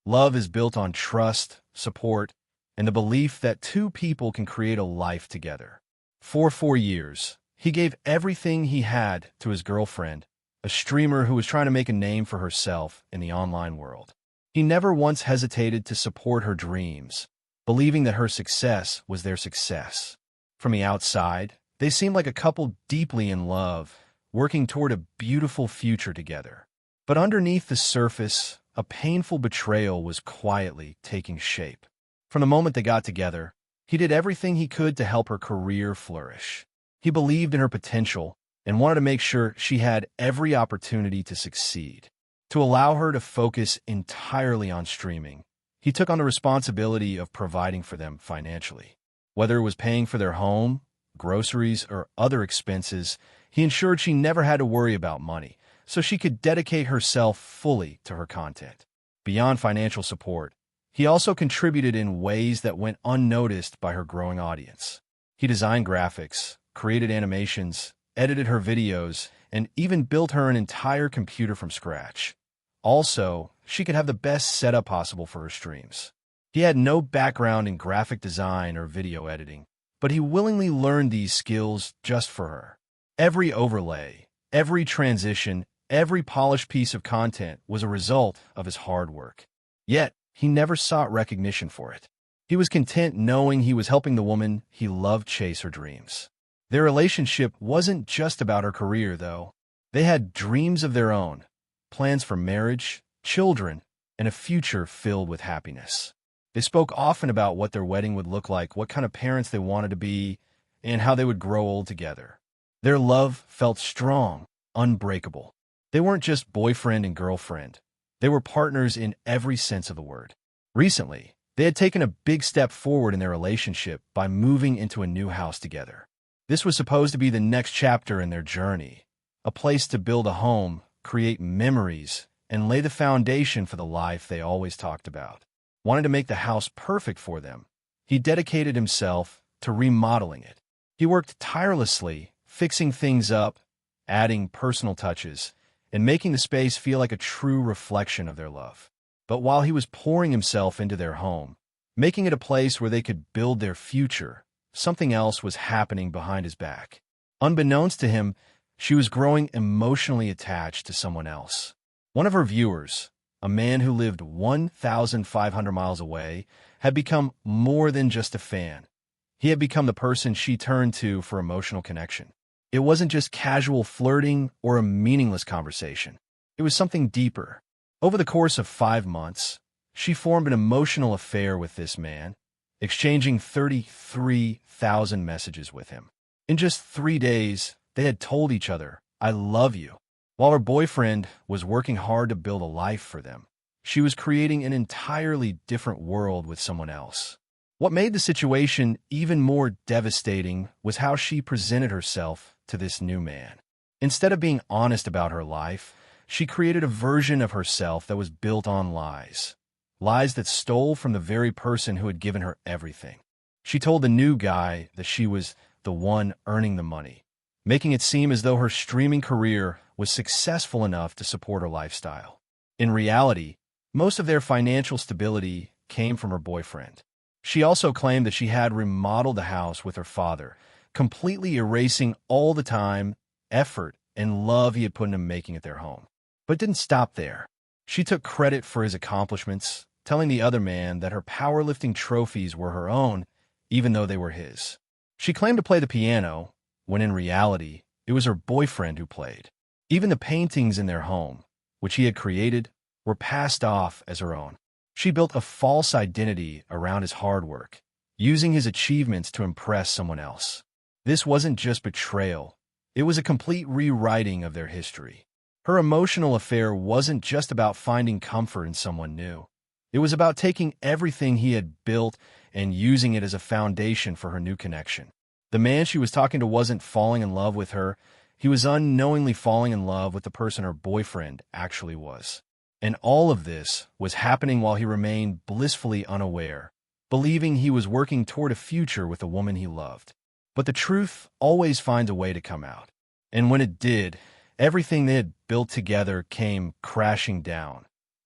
Love is built on trust, support, and the belief that two people can create a life together. For 4 years, he gave everything he had to his girlfriend, a streamer who was trying to make a name for herself in the online world. He never once hesitated to support her dreams, believing that her success was their success. From the outside, they seemed like a couple deeply in love, working toward a beautiful future together. But underneath the surface, a painful betrayal was quietly taking shape. From the moment they got together, he did everything he could to help her career flourish. He believed in her potential and wanted to make sure she had every opportunity to succeed. To allow her to focus entirely on streaming, he took on the responsibility of providing for them financially. Whether it was paying for their home, groceries, or other expenses, he ensured she never had to worry about money, so she could dedicate herself fully to her content. Beyond financial support, he also contributed in ways that went unnoticed by her growing audience. He designed graphics, created animations, edited her videos, and even built her an entire computer from scratch. Also, she could have the best setup possible for her streams. He had no background in graphic design or video editing, but he willingly learned these skills just for her. Every overlay, every transition, every polished piece of content was a result of his hard work. Yet, he never sought recognition for it. He was content knowing he was helping the woman he loved chase her dreams. Their relationship wasn't just about her career, though. They had dreams of their own, plans for marriage, children, and a future filled with happiness. They spoke often about what their wedding would look like, what kind of parents they wanted to be, and how they would grow old together. Their love felt strong, unbreakable. They weren't just boyfriend and girlfriend. They were partners in every sense of the word. Recently, they had taken a big step forward in their relationship by moving into a new house together. This was supposed to be the next chapter in their journey, a place to build a home, create memories, and lay the foundation for the life they always talked about. Wanting to make the house perfect for them, he dedicated himself to remodeling it. He worked tirelessly, fixing things up, adding personal touches, and making the space feel like a true reflection of their love. But while he was pouring himself into their home, making it a place where they could build their future, something else was happening behind his back. Unbeknownst to him, she was growing emotionally attached to someone else. One of her viewers, a man who lived 1,500 miles away, had become more than just a fan. He had become the person she turned to for emotional connection. It wasn't just casual flirting or a meaningless conversation. It was something deeper. Over the course of 5 months, she formed an emotional affair with this man, exchanging 33,000 messages with him. In just 3 days, they had told each other, "I love you." While her boyfriend was working hard to build a life for them, she was creating an entirely different world with someone else. What made the situation even more devastating was how she presented herself to this new man. Instead of being honest about her life, she created a version of herself that was built on lies. Lies that stole from the very person who had given her everything. She told the new guy that she was the one earning the money, making it seem as though her streaming career was successful enough to support her lifestyle. In reality, most of their financial stability came from her boyfriend. She also claimed that she had remodeled the house with her father, completely erasing all the time, effort, and love he had put into making it their home. But it didn't stop there. She took credit for his accomplishments, telling the other man that her powerlifting trophies were her own, even though they were his. She claimed to play the piano, when in reality, it was her boyfriend who played. Even the paintings in their home, which he had created, were passed off as her own. She built a false identity around his hard work, using his achievements to impress someone else. This wasn't just betrayal. It was a complete rewriting of their history. Her emotional affair wasn't just about finding comfort in someone new. It was about taking everything he had built and using it as a foundation for her new connection. The man she was talking to wasn't falling in love with her. He was unknowingly falling in love with the person her boyfriend actually was. And all of this was happening while he remained blissfully unaware, believing he was working toward a future with the woman he loved. But the truth always finds a way to come out. And when it did, everything they had built together came crashing down.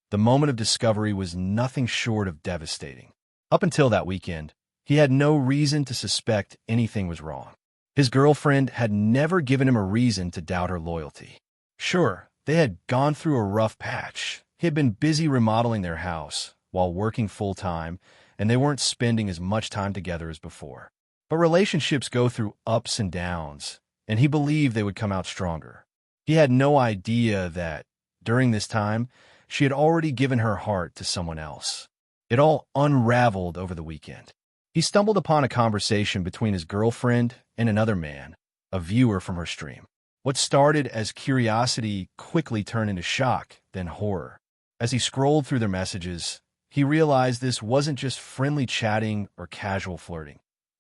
The moment of discovery was nothing short of devastating. Up until that weekend, he had no reason to suspect anything was wrong. His girlfriend had never given him a reason to doubt her loyalty. Sure, they had gone through a rough patch. He had been busy remodeling their house while working full-time, and they weren't spending as much time together as before. But relationships go through ups and downs, and he believed they would come out stronger. He had no idea that, during this time, she had already given her heart to someone else. It all unraveled over the weekend. He stumbled upon a conversation between his girlfriend and another man, a viewer from her stream. What started as curiosity quickly turned into shock, then horror. As he scrolled through their messages, he realized this wasn't just friendly chatting or casual flirting.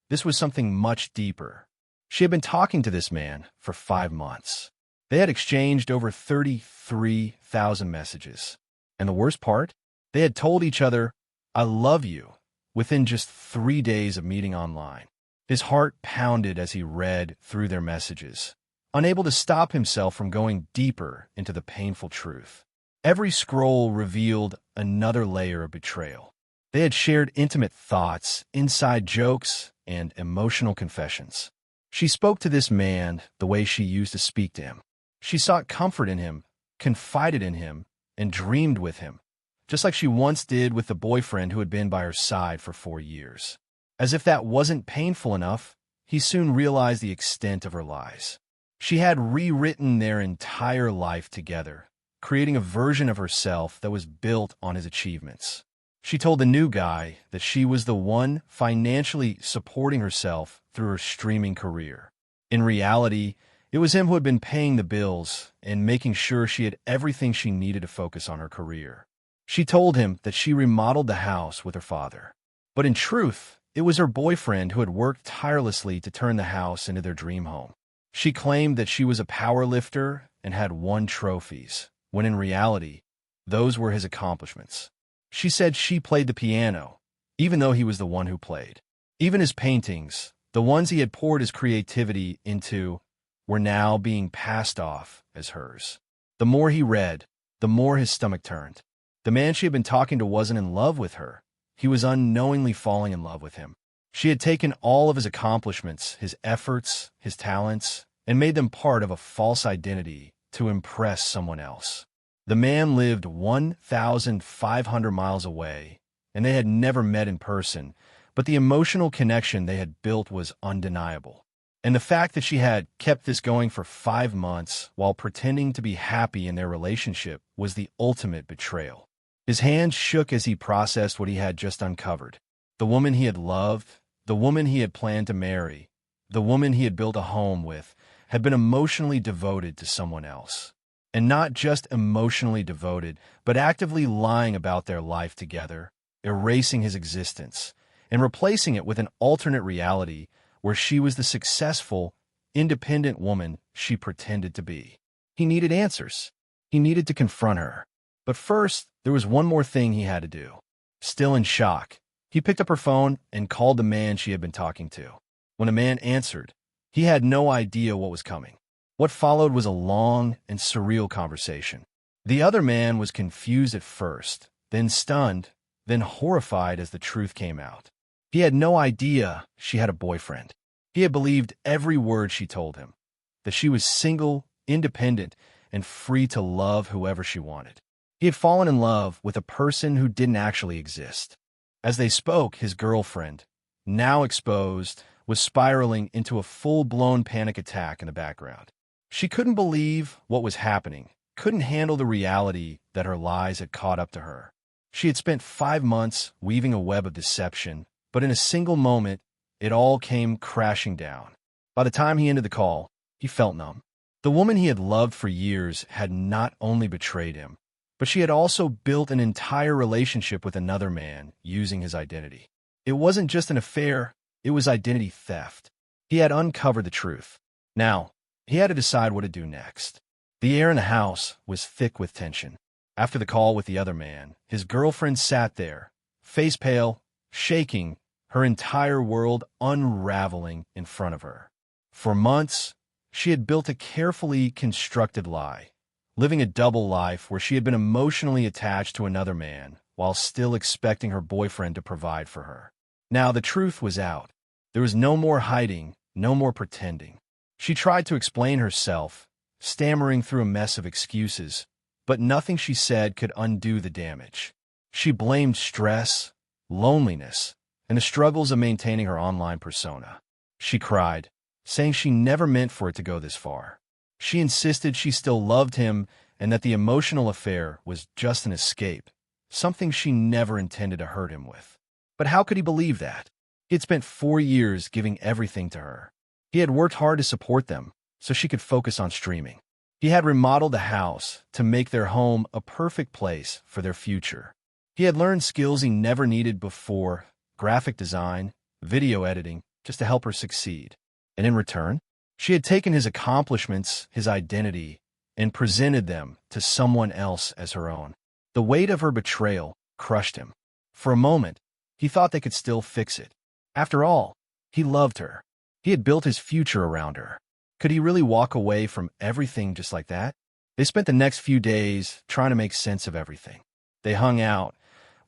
This was something much deeper. She had been talking to this man for 5 months. They had exchanged over 33,000 messages. And the worst part? They had told each other, "I love you," within just 3 days of meeting online. His heart pounded as he read through their messages, unable to stop himself from going deeper into the painful truth. Every scroll revealed another layer of betrayal. They had shared intimate thoughts, inside jokes, and emotional confessions. She spoke to this man the way she used to speak to him. She sought comfort in him, confided in him, and dreamed with him, just like she once did with the boyfriend who had been by her side for 4 years. As if that wasn't painful enough, he soon realized the extent of her lies. She had rewritten their entire life together, creating a version of herself that was built on his achievements. She told the new guy that she was the one financially supporting herself through her streaming career. In reality, it was him who had been paying the bills and making sure she had everything she needed to focus on her career. She told him that she remodeled the house with her father. But in truth, it was her boyfriend who had worked tirelessly to turn the house into their dream home. She claimed that she was a power lifter and had won trophies, when in reality, those were his accomplishments. She said she played the piano, even though he was the one who played. Even his paintings, the ones he had poured his creativity into, were now being passed off as hers. The more he read, the more his stomach turned. The man she had been talking to wasn't in love with her. He was unknowingly falling in love with him. She had taken all of his accomplishments, his efforts, his talents, and made them part of a false identity to impress someone else. The man lived 1,500 miles away, and they had never met in person, but the emotional connection they had built was undeniable. And the fact that she had kept this going for 5 months while pretending to be happy in their relationship was the ultimate betrayal. His hands shook as he processed what he had just uncovered. The woman he had loved, the woman he had planned to marry, the woman he had built a home with, had been emotionally devoted to someone else. And not just emotionally devoted, but actively lying about their life together, erasing his existence, and replacing it with an alternate reality where she was the successful, independent woman she pretended to be. He needed answers. He needed to confront her. But first, there was one more thing he had to do. Still in shock, he picked up her phone and called the man she had been talking to. When the man answered, he had no idea what was coming. What followed was a long and surreal conversation. The other man was confused at first, then stunned, then horrified as the truth came out. He had no idea she had a boyfriend. He had believed every word she told him, that she was single, independent, and free to love whoever she wanted. He had fallen in love with a person who didn't actually exist. As they spoke, his girlfriend, now exposed, was spiraling into a full-blown panic attack in the background. She couldn't believe what was happening, couldn't handle the reality that her lies had caught up to her. She had spent 5 months weaving a web of deception, but in a single moment, it all came crashing down. By the time he ended the call, he felt numb. The woman he had loved for years had not only betrayed him, but she had also built an entire relationship with another man using his identity. It wasn't just an affair, it was identity theft. He had uncovered the truth. Now, he had to decide what to do next. The air in the house was thick with tension. After the call with the other man, his girlfriend sat there, face pale, shaking, her entire world unraveling in front of her. For months, she had built a carefully constructed lie, living a double life where she had been emotionally attached to another man while still expecting her boyfriend to provide for her. Now the truth was out. There was no more hiding, no more pretending. She tried to explain herself, stammering through a mess of excuses, but nothing she said could undo the damage. She blamed stress, loneliness, and the struggles of maintaining her online persona. She cried, saying she never meant for it to go this far. She insisted she still loved him and that the emotional affair was just an escape, something she never intended to hurt him with. But how could he believe that? He had spent 4 years giving everything to her. He had worked hard to support them so she could focus on streaming. He had remodeled the house to make their home a perfect place for their future. He had learned skills he never needed before, graphic design, video editing, just to help her succeed. And in return, she had taken his accomplishments, his identity, and presented them to someone else as her own. The weight of her betrayal crushed him. For a moment, he thought they could still fix it. After all, he loved her. He had built his future around her. Could he really walk away from everything just like that? They spent the next few days trying to make sense of everything. They hung out,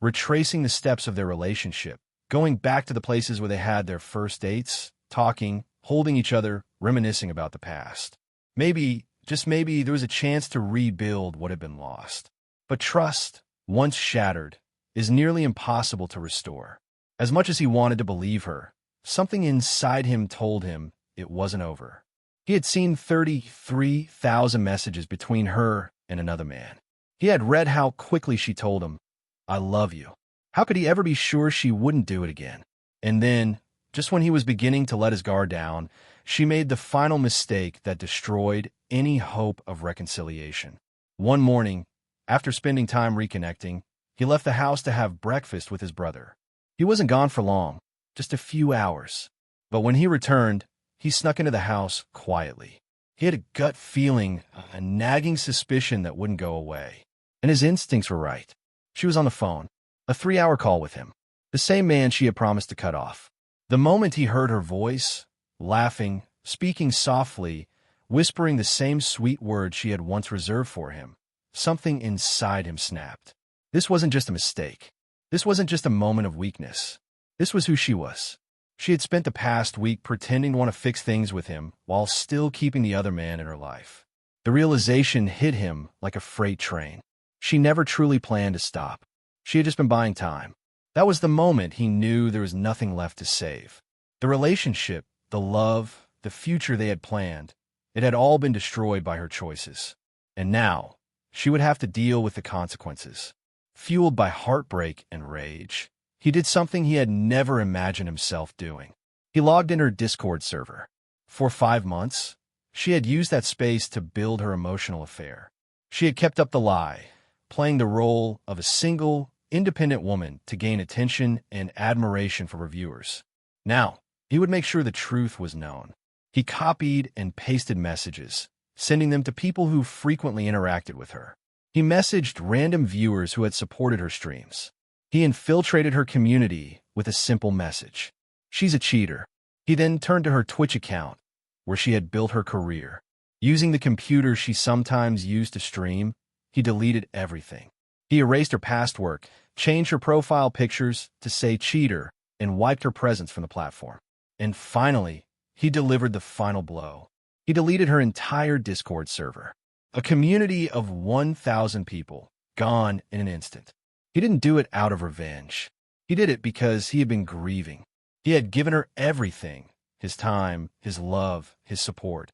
retracing the steps of their relationship, going back to the places where they had their first dates, talking, holding each other, reminiscing about the past. Maybe, just maybe, there was a chance to rebuild what had been lost. But trust, once shattered, is nearly impossible to restore. As much as he wanted to believe her, something inside him told him it wasn't over. He had seen 33,000 messages between her and another man. He had read how quickly she told him, "I love you." How could he ever be sure she wouldn't do it again? And then, just when he was beginning to let his guard down, she made the final mistake that destroyed any hope of reconciliation. One morning, after spending time reconnecting, he left the house to have breakfast with his brother. He wasn't gone for long, just a few hours. But when he returned, he snuck into the house quietly. He had a gut feeling, a nagging suspicion that wouldn't go away. And his instincts were right. She was on the phone, a 3-hour call with him, the same man she had promised to cut off. The moment he heard her voice, laughing, speaking softly, whispering the same sweet words she had once reserved for him, something inside him snapped. This wasn't just a mistake. This wasn't just a moment of weakness. This was who she was. She had spent the past week pretending to want to fix things with him while still keeping the other man in her life. The realization hit him like a freight train. She never truly planned to stop. She had just been buying time. That was the moment he knew there was nothing left to save. The relationship, the love, the future they had planned, it had all been destroyed by her choices. And now, she would have to deal with the consequences. Fueled by heartbreak and rage, he did something he had never imagined himself doing. He logged in her Discord server. For 5 months, she had used that space to build her emotional affair. She had kept up the lie, playing the role of a single, independent woman to gain attention and admiration from her viewers. Now, he would make sure the truth was known. He copied and pasted messages, sending them to people who frequently interacted with her. He messaged random viewers who had supported her streams. He infiltrated her community with a simple message: "She's a cheater." He then turned to her Twitch account, where she had built her career. Using the computer she sometimes used to stream, he deleted everything. He erased her past work, changed her profile pictures to say cheater, and wiped her presence from the platform. And finally, he delivered the final blow. He deleted her entire Discord server. A community of 1,000 people, gone in an instant. He didn't do it out of revenge. He did it because he had been grieving. He had given her everything, his time, his love, his support.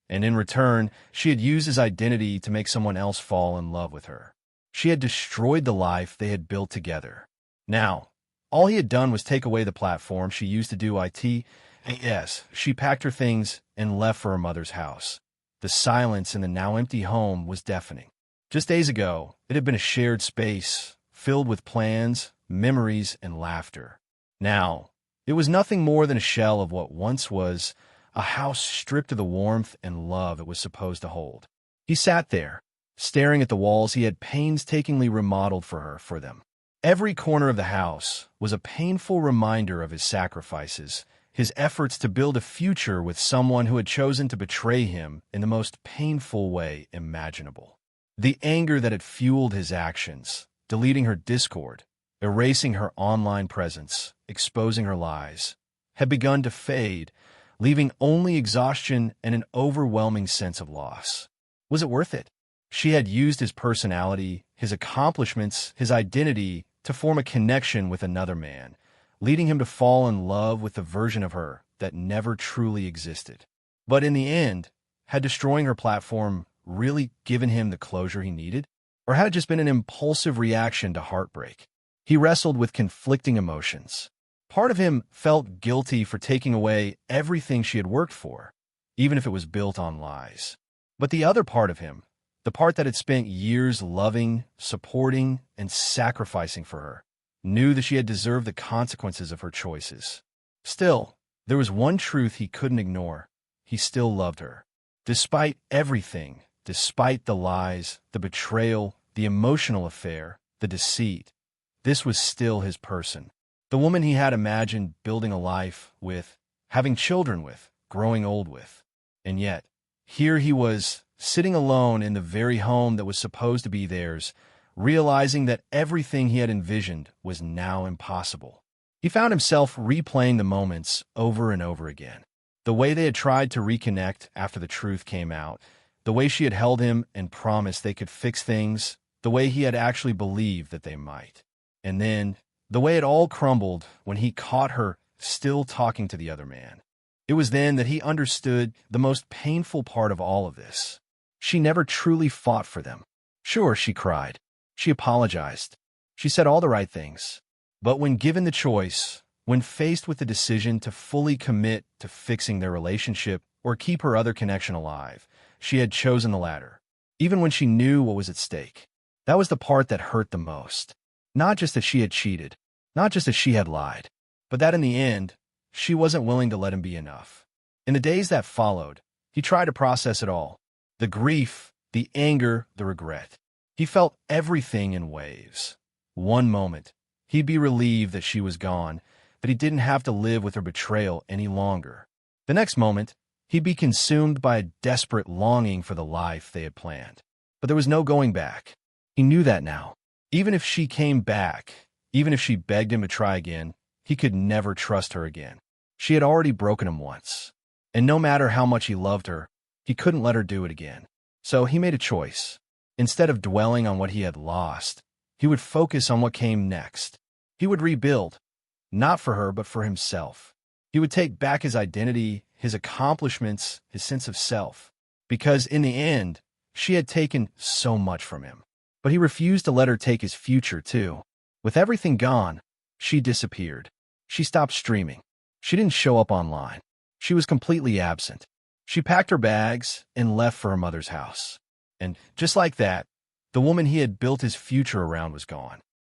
And in return, she had used his identity to make someone else fall in love with her. She had destroyed the life they had built together. Now, all he had done was take away the platform she used to do IT. And yes, she packed her things and left for her mother's house. The silence in the now empty home was deafening. Just days ago, it had been a shared space, filled with plans, memories, and laughter. Now, it was nothing more than a shell of what once was a house stripped of the warmth and love it was supposed to hold. He sat there, staring at the walls he had painstakingly remodeled for them. Every corner of the house was a painful reminder of his sacrifices, his efforts to build a future with someone who had chosen to betray him in the most painful way imaginable. The anger that had fueled his actions, deleting her Discord, erasing her online presence, exposing her lies, had begun to fade, leaving only exhaustion and an overwhelming sense of loss. Was it worth it? She had used his personality, his accomplishments, his identity to form a connection with another man, leading him to fall in love with the version of her that never truly existed. But in the end, had destroying her platform really given him the closure he needed? Or had it just been an impulsive reaction to heartbreak? He wrestled with conflicting emotions. Part of him felt guilty for taking away everything she had worked for, even if it was built on lies. But the other part of him, the part that had spent years loving, supporting, and sacrificing for her, knew that she had deserved the consequences of her choices. Still, there was one truth he couldn't ignore. He still loved her. Despite everything, despite the lies, the betrayal, the emotional affair, the deceit, this was still his person. The woman he had imagined building a life with, having children with, growing old with. And yet, here he was, sitting alone in the very home that was supposed to be theirs, realizing that everything he had envisioned was now impossible. He found himself replaying the moments over and over again. The way they had tried to reconnect after the truth came out, the way she had held him and promised they could fix things, the way he had actually believed that they might. And then, the way it all crumbled when he caught her still talking to the other man. It was then that he understood the most painful part of all of this. She never truly fought for them. Sure, she cried. She apologized. She said all the right things. But when given the choice, when faced with the decision to fully commit to fixing their relationship or keep her other connection alive, she had chosen the latter, even when she knew what was at stake. That was the part that hurt the most. Not just that she had cheated, not just that she had lied, but that in the end, she wasn't willing to let him be enough. In the days that followed, he tried to process it all. The grief, the anger, the regret. He felt everything in waves. One moment, he'd be relieved that she was gone, that he didn't have to live with her betrayal any longer. The next moment, he'd be consumed by a desperate longing for the life they had planned. But there was no going back. He knew that now. Even if she came back, even if she begged him to try again, he could never trust her again. She had already broken him once. And no matter how much he loved her, he couldn't let her do it again. So he made a choice. Instead of dwelling on what he had lost, he would focus on what came next. He would rebuild, not for her, but for himself. He would take back his identity, his accomplishments, his sense of self. Because in the end, she had taken so much from him. But he refused to let her take his future, too. With everything gone, she disappeared. She stopped streaming. She didn't show up online. She was completely absent. She packed her bags and left for her mother's house. And just like that, the woman he had built his future around was gone.